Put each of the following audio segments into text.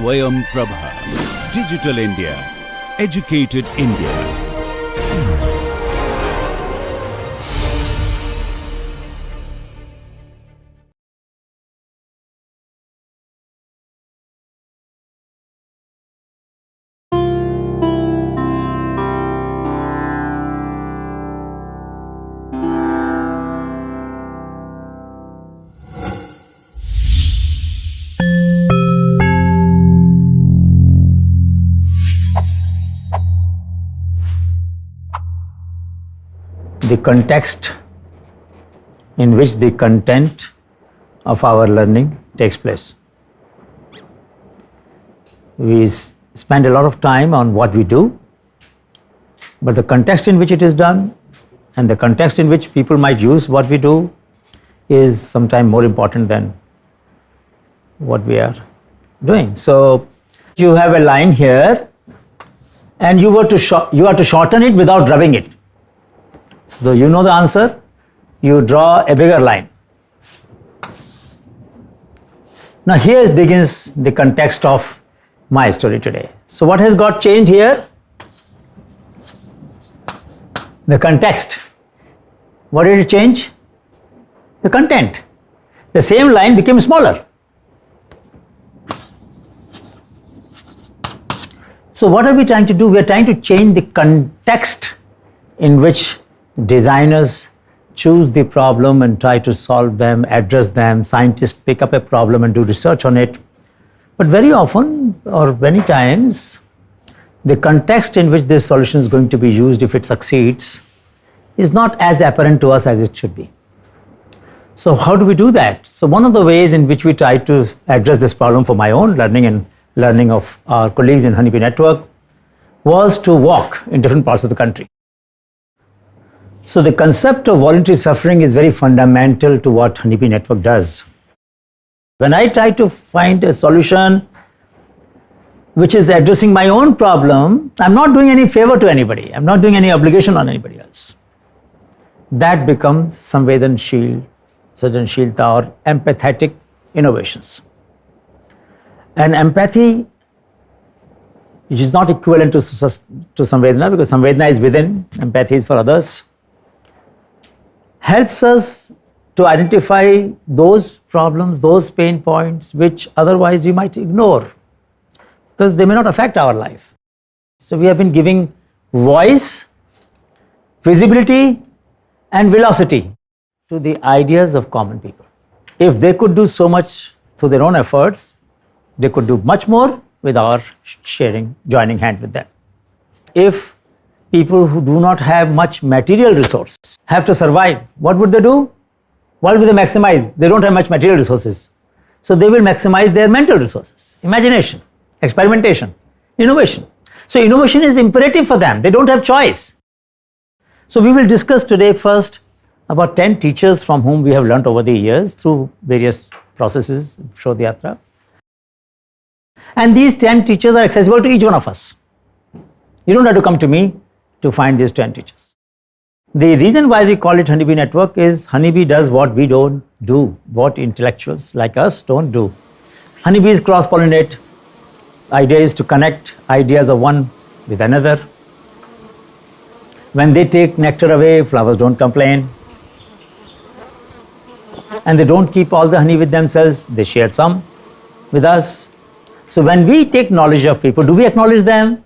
SwayamPrabha. Digital India. Educated India. The context in which the content of our learning takes place. We spend a lot of time on what we do, but the context in which it is done and the context in which people might use what we do is sometimes more important than what we are doing. So you have a line here and you are to shorten it without rubbing it. So you know the answer, you draw a bigger line. Now here begins the context of my story today. So what has got changed here? The context. What did it change? The content. The same line became smaller. So what are we trying to do? We are trying to change the context in which designers choose the problem and try to solve them, address them. Scientists pick up a problem and do research on it. But very often, or many times, the context in which this solution is going to be used, if it succeeds, is not as apparent to us as it should be. So how do we do that? So one of the ways in which we try to address this problem for my own learning and learning of our colleagues in Honeybee Network was to walk in different parts of the country. So the concept of voluntary suffering is very fundamental to what Honeybee Network does. When I try to find a solution which is addressing my own problem, I'm not doing any favor to anybody. I'm not doing any obligation on anybody else. That becomes samvedanshil, sadanshilta, or empathetic innovations. And empathy, which is not equivalent to samvedana, because samvedana is within, empathy is for others, helps us to identify those problems, those pain points which otherwise we might ignore because they may not affect our life. So we have been giving voice, visibility and velocity to the ideas of common people. If they could do so much through their own efforts, they could do much more with our sharing, joining hand with them. If people who do not have much material resources have to survive, what would they do? What will they maximize? They don't have much material resources. So they will maximize their mental resources, imagination, experimentation, innovation. So innovation is imperative for them. They don't have choice. So we will discuss today first about 10 teachers from whom we have learnt over the years through various processes, Shodhyatra. And these 10 teachers are accessible to each one of us. You don't have to come to me to find these 10 teachers. The reason why we call it Honeybee Network is Honeybee does what we don't do, what intellectuals like us don't do. Honeybees cross-pollinate. Idea is to connect ideas of one with another. When they take nectar away, flowers don't complain. And they don't keep all the honey with themselves, they share some with us. So when we take knowledge of people, do we acknowledge them?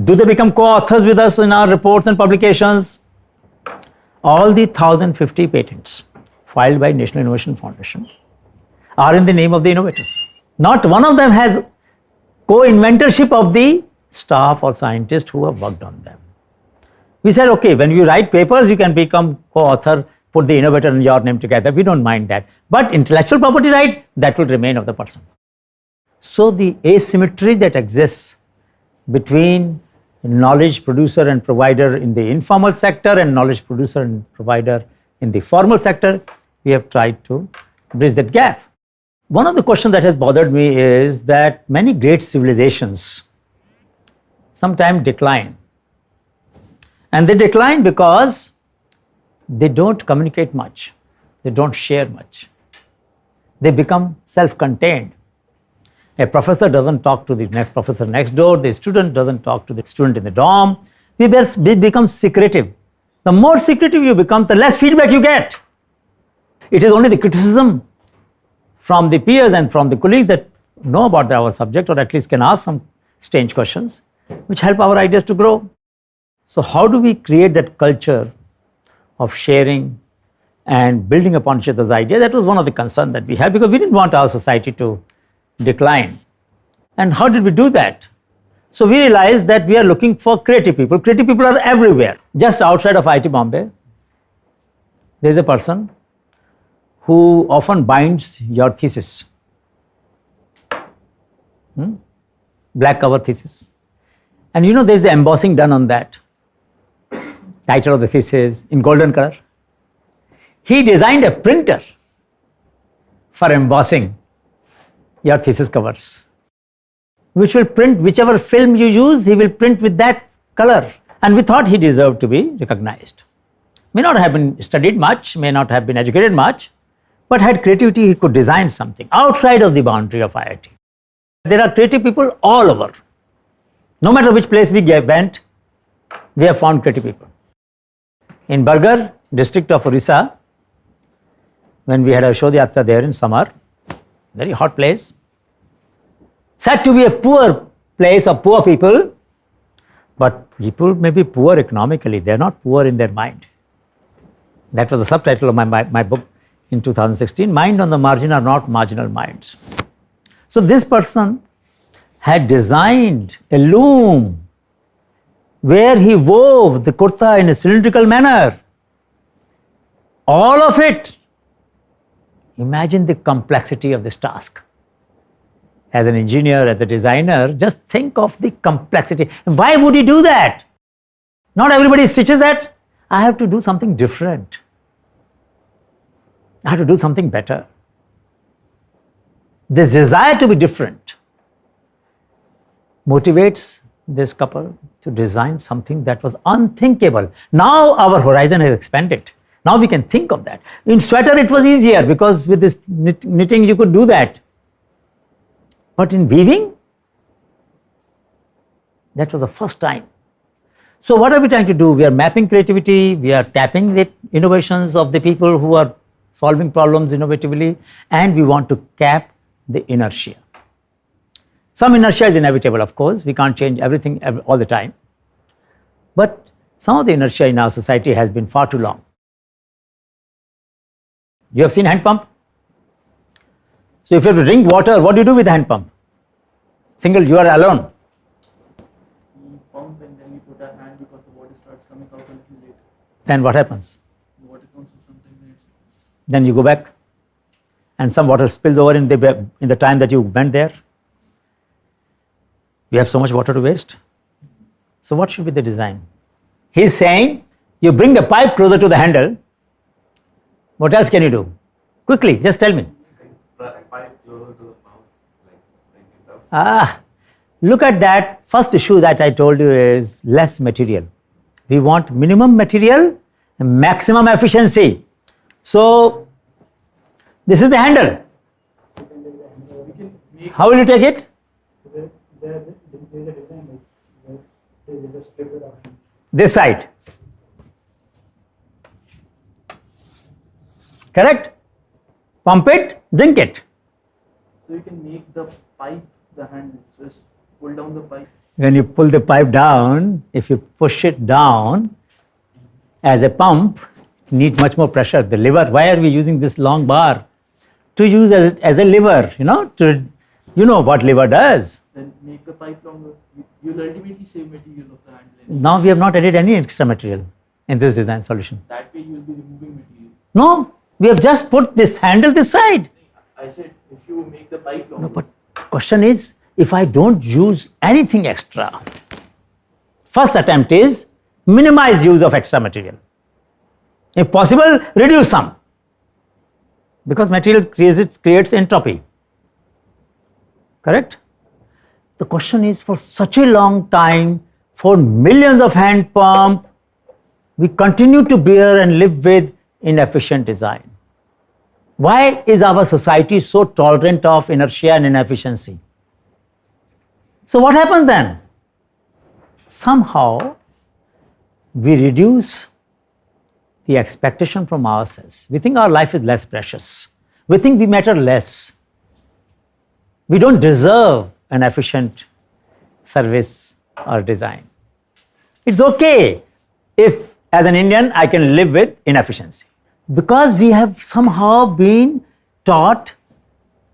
Do they become co-authors with us in our reports and publications? All the 1,050 patents filed by National Innovation Foundation are in the name of the innovators. Not one of them has co-inventorship of the staff or scientists who have worked on them. We said, okay, when you write papers, you can become co-author, put the innovator and your name together. We don't mind that. But intellectual property right, that will remain of the person. So the asymmetry that exists between knowledge producer and provider in the informal sector and knowledge producer and provider in the formal sector, we have tried to bridge that gap. One of the questions that has bothered me is that many great civilizations sometimes decline. And they decline because they don't communicate much, they don't share much. They become self-contained. A professor doesn't talk to the next professor next door. The student doesn't talk to the student in the dorm. We become secretive. The more secretive you become, the less feedback you get. It is only the criticism from the peers and from the colleagues that know about our subject, or at least can ask some strange questions, which help our ideas to grow. So how do we create that culture of sharing and building upon each other's ideas? That was one of the concerns that we had, because we didn't want our society to decline. And how did we do that? So we realized that we are looking for creative people. Creative people are everywhere. Just outside of IIT Bombay, there is a person who often binds your thesis. Black cover thesis. And you know, there is the embossing done on that. Title of the thesis in golden color. He designed a printer for embossing your thesis covers, which will print whichever film you use, he will print with that color. And we thought he deserved to be recognized. May not have been studied much, may not have been educated much, but had creativity. He could design something outside of the boundary of IIT. There are creative people all over. No matter which place we went, we have found creative people. In Bargar, district of Orissa, when we had a Shodhyatra there in summer, very hot place, said to be a poor place of poor people, but people may be poor economically, they are not poor in their mind. That was the subtitle of my book in 2016, Mind on the Margin Are Not Marginal Minds. So this person had designed a loom where he wove the kurta in a cylindrical manner. All of it. Imagine the complexity of this task. As an engineer, as a designer, just think of the complexity. Why would he do that? Not everybody stitches that. I have to do something different. I have to do something better. This desire to be different motivates this couple to design something that was unthinkable. Now our horizon has expanded. Now we can think of that. In sweater it was easier because with this knitting you could do that. But in weaving, that was the first time. So what are we trying to do? We are mapping creativity, we are tapping the innovations of the people who are solving problems innovatively, and we want to cap the inertia. Some inertia is inevitable, of course. We can't change everything all the time. But some of the inertia in our society has been far too long. You have seen hand pump? So if you have to drink water, what do you do with the hand pump? Single, you are alone. You pump and then you put a hand because the water starts coming out a little late. Then what happens? The water comes for some time and it stops. Then you go back and some water spills over in the time that you went there. We have so much water to waste. So what should be the design? He's saying, you bring the pipe closer to the handle. What else can you do? Quickly, just tell me. Look at that. First issue that I told you is less material. We want minimum material and maximum efficiency. So, this is the handle. How will you take it? There is a design like there is a split option. This side. Correct? Pump it, drink it. So you can make the pipe the handle. So just pull down the pipe. When you pull the pipe down, if you push it down as a pump, you need much more pressure. The lever, why are we using this long bar? To use as a lever, you know what lever does. Then make the pipe longer. You'll ultimately save material of the handle. Now we have not added any extra material in this design solution. That way you'll be removing material. No, we have just put this handle this side. I said if you make the pipe longer. No, but the question is, if I don't use anything extra, first attempt is minimize use of extra material. If possible, reduce some. Because material creates entropy. Correct? The question is, for such a long time, for millions of hand pump, we continue to bear and live with inefficient design. Why is our society so tolerant of inertia and inefficiency? So what happens then? Somehow we reduce the expectation from ourselves. We think our life is less precious. We think we matter less. We don't deserve an efficient service or design. It's okay if, as an Indian, I can live with inefficiency. Because we have somehow been taught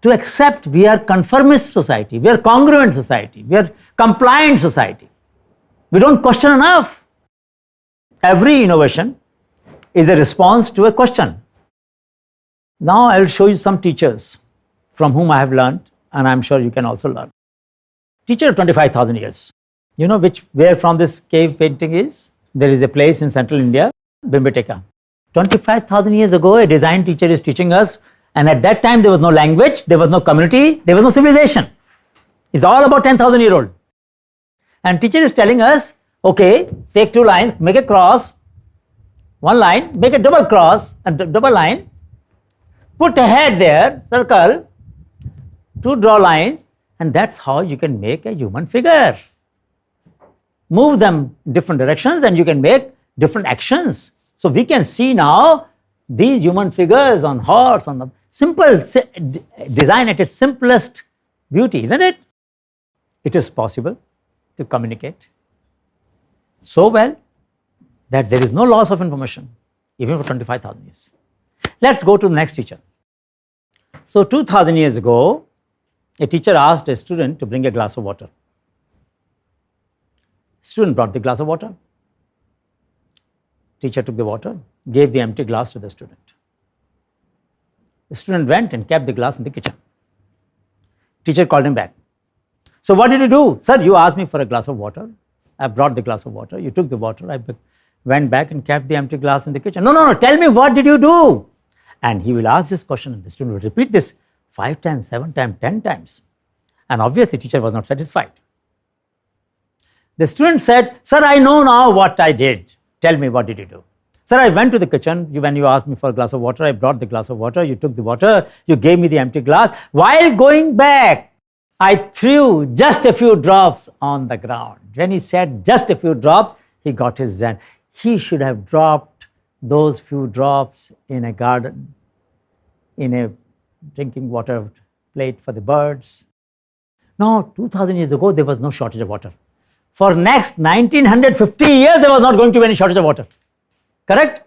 to accept we are conformist society, we are congruent society, we are compliant society. We don't question enough. Every innovation is a response to a question. Now I will show you some teachers from whom I have learned, and I'm sure you can also learn. Teacher of 25,000 years. You know where from this cave painting is? There is a place in central India, Bhimbetka. 25,000 years ago, a design teacher is teaching us, and at that time there was no language, there was no community, there was no civilization. It's all about 10,000-year-old. And teacher is telling us, okay, take two lines, make a cross, one line, make a double cross, a double line, put a head there, circle, two draw lines, and that's how you can make a human figure. Move them in different directions and you can make different actions. So we can see now these human figures on horse, on the simple design at its simplest beauty, isn't it? It is possible to communicate so well that there is no loss of information, even for 25,000 years. Let's go to the next teacher. So 2,000 years ago, a teacher asked a student to bring a glass of water. Student brought the glass of water. Teacher took the water, gave the empty glass to the student. The student went and kept the glass in the kitchen. Teacher called him back. So what did you do? Sir, you asked me for a glass of water. I brought the glass of water. You took the water. I went back and kept the empty glass in the kitchen. No, tell me, what did you do? And he will ask this question and the student will repeat this 5 times, 7 times, 10 times. And obviously teacher was not satisfied. The student said, sir, I know now what I did. Tell me, what did you do? Sir, I went to the kitchen. When you asked me for a glass of water, I brought the glass of water. You took the water. You gave me the empty glass. While going back, I threw just a few drops on the ground. When he said just a few drops, he got his zen. He should have dropped those few drops in a garden, in a drinking water plate for the birds. No, 2,000 years ago, there was no shortage of water. For next 1950 years, there was not going to be any shortage of water. Correct?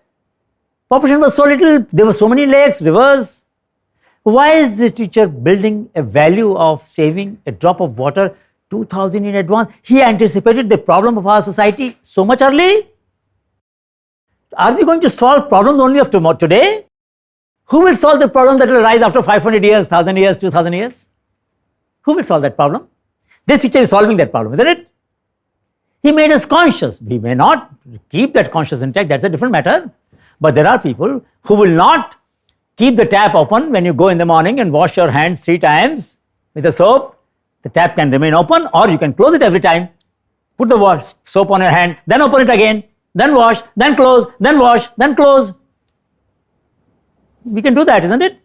Population was so little, there were so many lakes, rivers. Why is the teacher building a value of saving a drop of water 2,000 in advance? He anticipated the problem of our society so much early. Are we going to solve problems only of tomorrow, today? Who will solve the problem that will arise after 500 years, 1,000 years, 2,000 years? Who will solve that problem? This teacher is solving that problem, isn't it? He made us conscious. We may not keep that conscious intact, that's a different matter. But there are people who will not keep the tap open when you go in the morning and wash your hands 3 times with the soap. The tap can remain open, or you can close it every time. Put the soap on your hand, then open it again, then wash, then close, then wash, then close. We can do that, isn't it?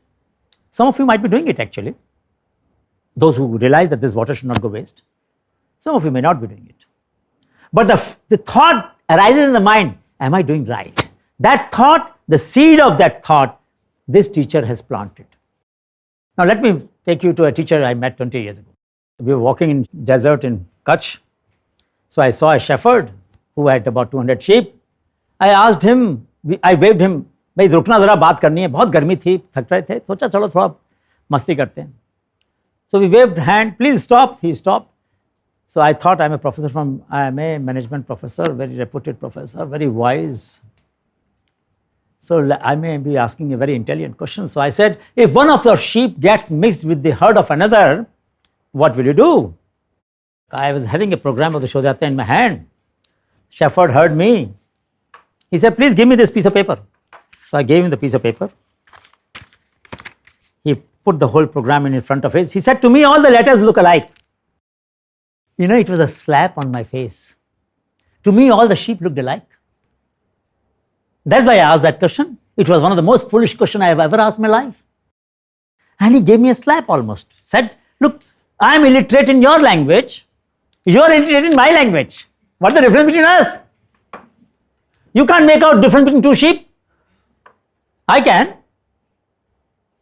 Some of you might be doing it actually. Those who realize that this water should not go waste. Some of you may not be doing it. But the thought arises in the mind, am I doing right? That thought, the seed of that thought, this teacher has planted. Now let me take you to a teacher I met 20 years ago. We were walking in desert in Kutch. So I saw a shepherd who had about 200 sheep. I asked him, I waved him, भाई रुकना जरा बात करनी है, बहुत गर्मी थी, थक रहे थे, सोचा चलो थोड़ा मस्ती करते हैं. So we waved hand, please stop. He stopped. So I thought I am a management professor, very reputed professor, very wise. So I may be asking a very intelligent question. So I said, if one of your sheep gets mixed with the herd of another, what will you do? I was having a program of the Shodhyatta in my hand. Shepherd heard me. He said, please give me this piece of paper. So I gave him the piece of paper. He put the whole program in front of his. He said, to me, all the letters look alike. You know, it was a slap on my face. To me, all the sheep looked alike. That's why I asked that question. It was one of the most foolish questions I have ever asked in my life. And he gave me a slap almost. Said, look, I am illiterate in your language. You are integrating my language. What's the difference between us? You can't make out difference between two sheep. I can.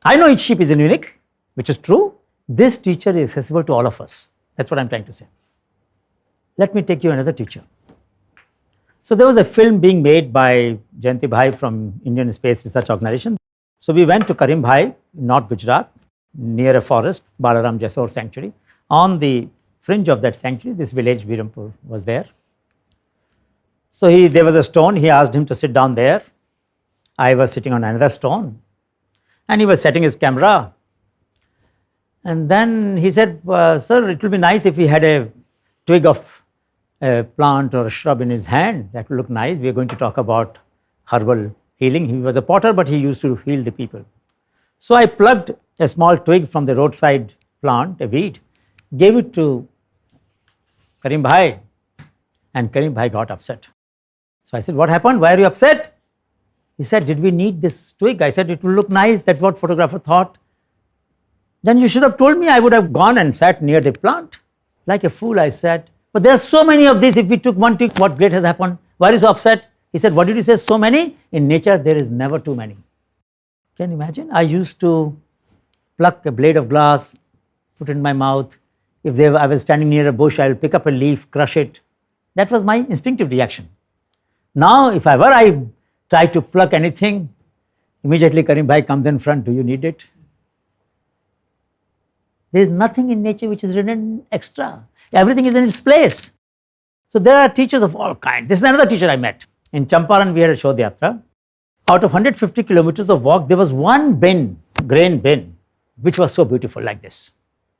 I know each sheep is unique, which is true. This teacher is accessible to all of us. That's what I'm trying to say. Let me take you another teacher. So there was a film being made by Jayanti Bhai from Indian Space Research Organization. So we went to Karim Bhai, North Gujarat, near a forest, Balaram Jasor Sanctuary. On the fringe of that sanctuary, this village Virampur was there. So there was a stone. He asked him to sit down there. I was sitting on another stone, and he was setting his camera. And then he said, "Sir, it will be nice if he had a twig of a plant or a shrub in his hand. That will look nice. We are going to talk about herbal healing." He was a potter, but he used to heal the people. So I plucked a small twig from the roadside plant, a weed, gave it to Karim Bhai, and Karim Bhai got upset. So I said, "What happened? Why are you upset?" He said, "Did we need this twig?" I said, "It will look nice. That's what photographer thought." "Then you should have told me. I would have gone and sat near the plant." Like a fool, I said, "But there are so many of these. If we took one twig, what great has happened? Why are you so upset?" He said, "What did you say? So many? In nature, there is never too many." Can you imagine? I used to pluck a blade of glass, put it in my mouth. If I was standing near a bush, I will pick up a leaf, crush it. That was my instinctive reaction. Now, if ever I try to pluck anything, immediately Karim Bhai comes in front. "Do you need it?" There is nothing in nature which is written extra. Everything is in its place. So there are teachers of all kinds. This is another teacher I met. In Champaran, we had a Shodh Yatra. Out of 150 kilometers of walk, there was one bin, grain bin, which was so beautiful like this.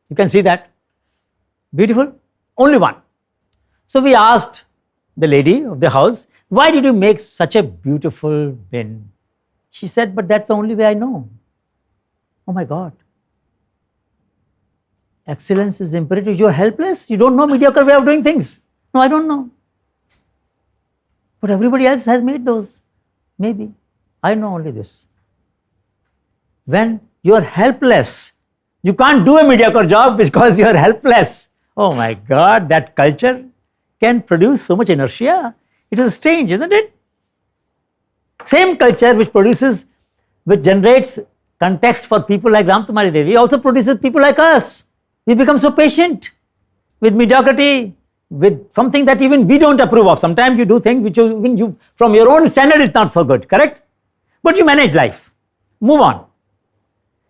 You can see that. Beautiful. Only one. So we asked the lady of the house, "Why did you make such a beautiful bin?" She said, "But that's the only way I know." Oh my God. Excellence is imperative. You're helpless. You don't know mediocre way of doing things. No, I don't know. But everybody else has made those. Maybe. I know only this. When you're helpless, you can't do a mediocre job because you're helpless. Oh my God, that culture can produce so much inertia. It is strange, isn't it? Same culture which generates context for people like Ramkumari Devi also produces people like us. We become so patient with mediocrity, with something that even we don't approve of. Sometimes you do things which you from your own standard is not so good, correct? But you manage life. Move on.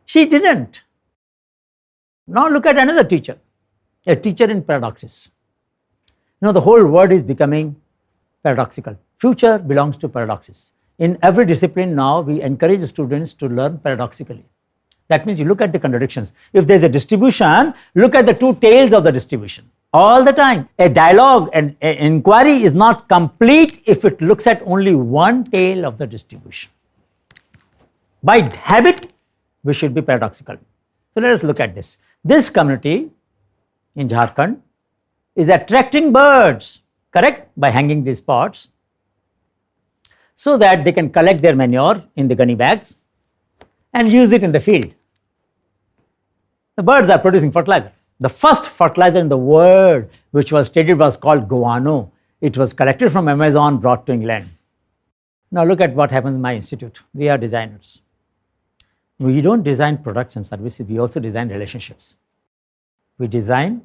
She didn't. Now look at another teacher, a teacher in paradoxes. The whole world is becoming paradoxical. Future belongs to paradoxes. In every discipline now, we encourage students to learn paradoxically. That means you look at the contradictions. If there's a distribution, look at the two tails of the distribution. All the time. A dialogue and an inquiry is not complete if it looks at only one tail of the distribution. By habit, we should be paradoxical. So let us look at this. This community in Jharkhand is attracting birds, correct? By hanging these pots so that they can collect their manure in the gunny bags and use it in the field. The birds are producing fertilizer. The first fertilizer in the world which was stated was called guano. It was collected from Amazon, brought to England. Now look at what happens in my institute. We are designers. We don't design products and services, we also design relationships. We design,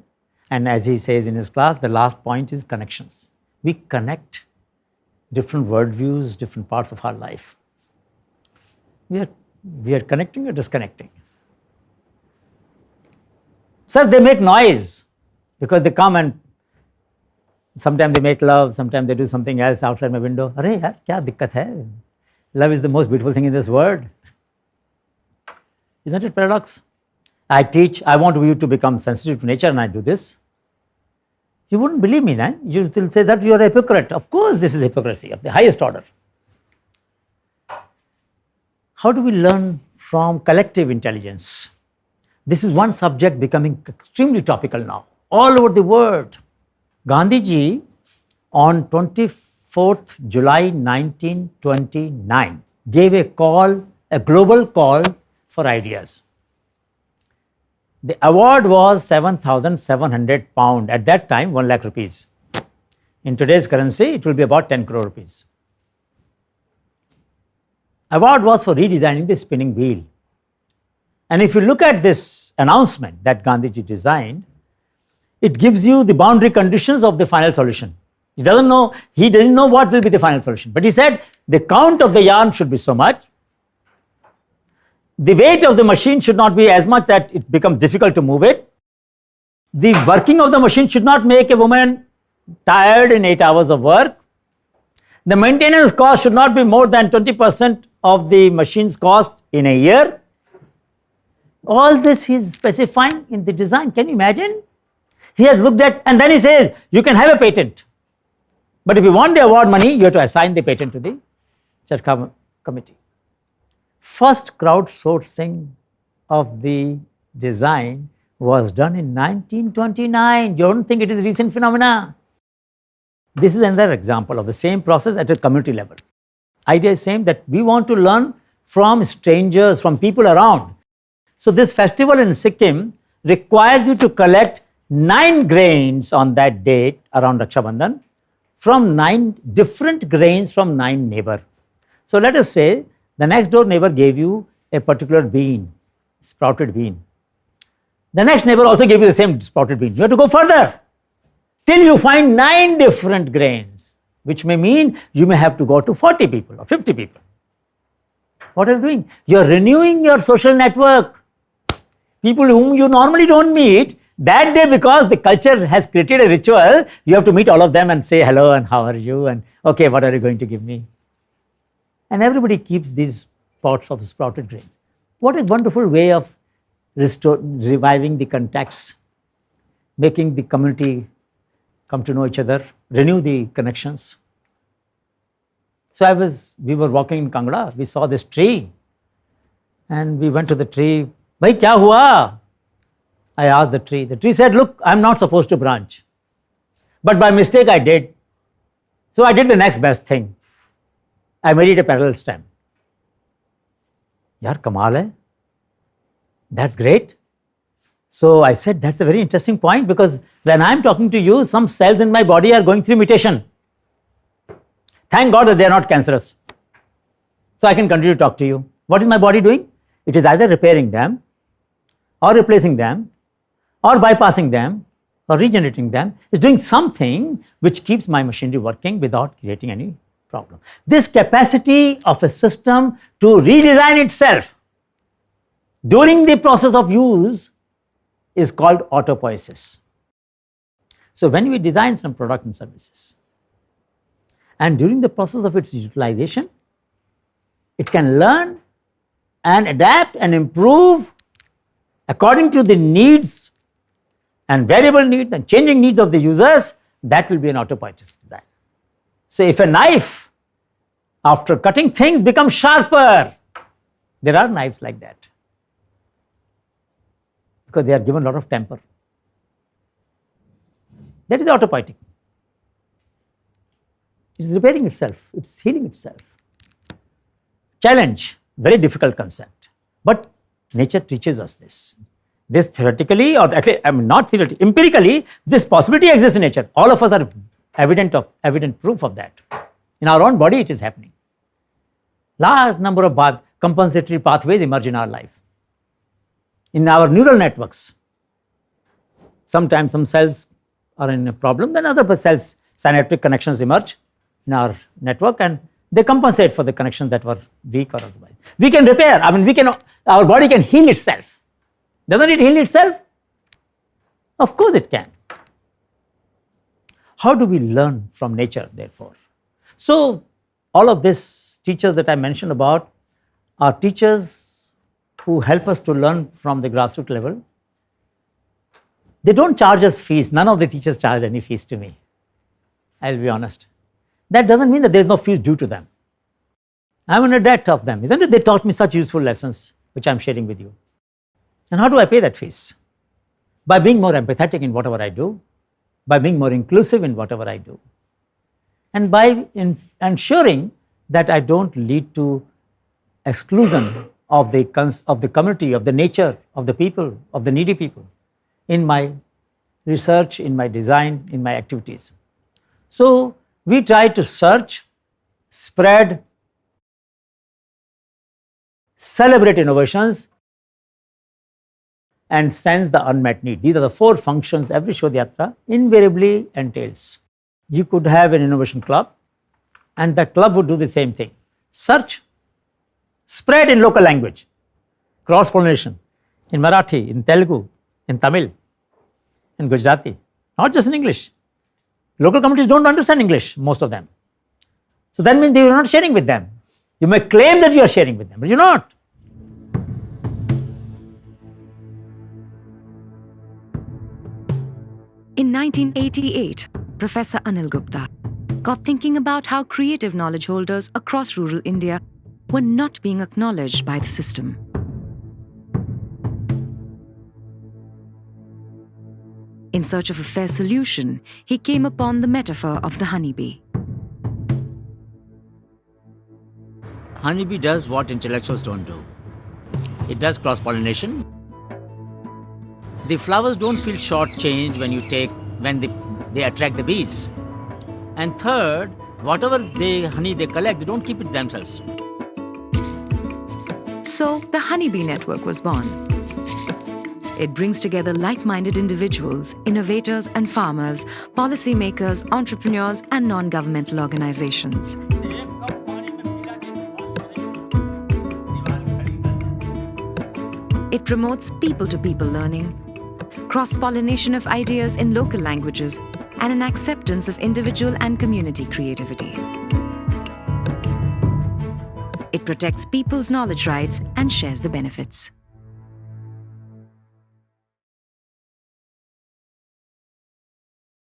and as he says in his class, the last point is connections. We connect different worldviews, different parts of our life. We are connecting or disconnecting. Sir, they make noise because they come and sometimes they make love, sometimes they do something else outside my window. Arey yaar, kya dikkat hai? Love is the most beautiful thing in this world. Isn't it paradox? I teach, I want you to become sensitive to nature and I do this. You wouldn't believe me, man. You will say that you are a hypocrite. Of course, this is hypocrisy of the highest order. How do we learn from collective intelligence? This is one subject becoming extremely topical now, all over the world. Gandhi ji, on 24th July 1929, gave a global call for ideas. The award was 7,700 pound. At that time, 1 lakh rupees. In today's currency, it will be about 10 crore rupees. Award was for redesigning the spinning wheel. And if you look at this announcement that Gandhiji designed, it gives you the boundary conditions of the final solution. He didn't know what will be the final solution. But he said the count of the yarn should be so much. The weight of the machine should not be as much that it becomes difficult to move it. The working of the machine should not make a woman tired in 8 hours of work. The maintenance cost should not be more than 20% of the machine's cost in a year. All this he is specifying in the design. Can you imagine? He has looked at, and then he says, you can have a patent. But if you want the award money, you have to assign the patent to the Charkha committee. First crowdsourcing of the design was done in 1929. You don't think it is a recent phenomena? This is another example of the same process at a community level. Idea is same, that we want to learn from strangers, from people around. So this festival in Sikkim requires you to collect 9 grains on that date around Raksha Bandhan from 9 different grains from 9 neighbors. So let us say the next door neighbor gave you a particular bean, sprouted bean. The next neighbor also gave you the same sprouted bean. You have to go further till you find 9 different grains, which may mean you may have to go to 40 people or 50 people. What are you doing? You are renewing your social network. People whom you normally don't meet, that day, because the culture has created a ritual, you have to meet all of them and say hello and how are you and okay, what are you going to give me? And everybody keeps these pots of sprouted grains. What a wonderful way of reviving the contacts, making the community come to know each other, renew the connections. So we were walking in Kangra, we saw this tree and we went to the tree. Bhai, kya hua? I asked the tree. The tree said, look, I'm not supposed to branch. But by mistake I did. So I did the next best thing. I made it a parallel stem. Yaar, kamal hai. That's great. So I said, that's a very interesting point, because when I'm talking to you, some cells in my body are going through mutation. Thank God that they are not cancerous. So I can continue to talk to you. What is my body doing? It is either repairing them, or replacing them, or bypassing them, or regenerating them. It's doing something which keeps my machinery working without creating any problem. This capacity of a system to redesign itself during the process of use is called autopoiesis. So when we design some product and services, and during the process of its utilization, it can learn and adapt and improve according to the needs and variable needs and changing needs of the users, that will be an autopoiesis design. So if a knife, after cutting things, becomes sharper, there are knives like that, because they are given a lot of temper. That is autopoietic. It is repairing itself, it is healing itself. Challenge, very difficult concept, but nature teaches us this. This theoretically, or actually, not theoretically, empirically, this possibility exists in nature. All of us are evident proof of that. In our own body, it is happening. Large number of compensatory pathways emerge in our life. In our neural networks, sometimes some cells are in a problem, then other cells, synaptic connections emerge in our network, and they compensate for the connections that were weak or otherwise. We can repair, our body can heal itself. Doesn't it heal itself? Of course it can. How do we learn from nature, therefore? So all of these teachers that I mentioned about are teachers who help us to learn from the grassroots level. They don't charge us fees. None of the teachers charge any fees to me. I'll be honest. That doesn't mean that there is no fees due to them. I'm in a debt of them, isn't it? They taught me such useful lessons, which I'm sharing with you. And how do I pay that fees? By being more empathetic in whatever I do, by being more inclusive in whatever I do, and by ensuring that I don't lead to exclusion of the community, of the nature, of the people, of the needy people in my research, in my design, in my activities. So we try to search, spread, celebrate innovations, and sense the unmet need. These are the 4 functions every Shodh Yatra invariably entails. You could have an innovation club, and the club would do the same thing. Search, spread in local language, cross-pollination, in Marathi, in Telugu, in Tamil, in Gujarati, not just in English. Local communities don't understand English, most of them. So that means you are not sharing with them. You may claim that you are sharing with them, but you're not. In 1988, Professor Anil Gupta got thinking about how creative knowledge holders across rural India were not being acknowledged by the system. In search of a fair solution, he came upon the metaphor of the honeybee. Honeybee does what intellectuals don't do. It does cross-pollination. The flowers don't feel short-changed when they attract the bees. And third, whatever honey they collect, they don't keep it themselves. So the Honeybee Network was born. It brings together like-minded individuals, innovators and farmers, policymakers, entrepreneurs and non-governmental organizations. It promotes people-to-people learning, cross-pollination of ideas in local languages, and an acceptance of individual and community creativity. It protects people's knowledge rights and shares the benefits.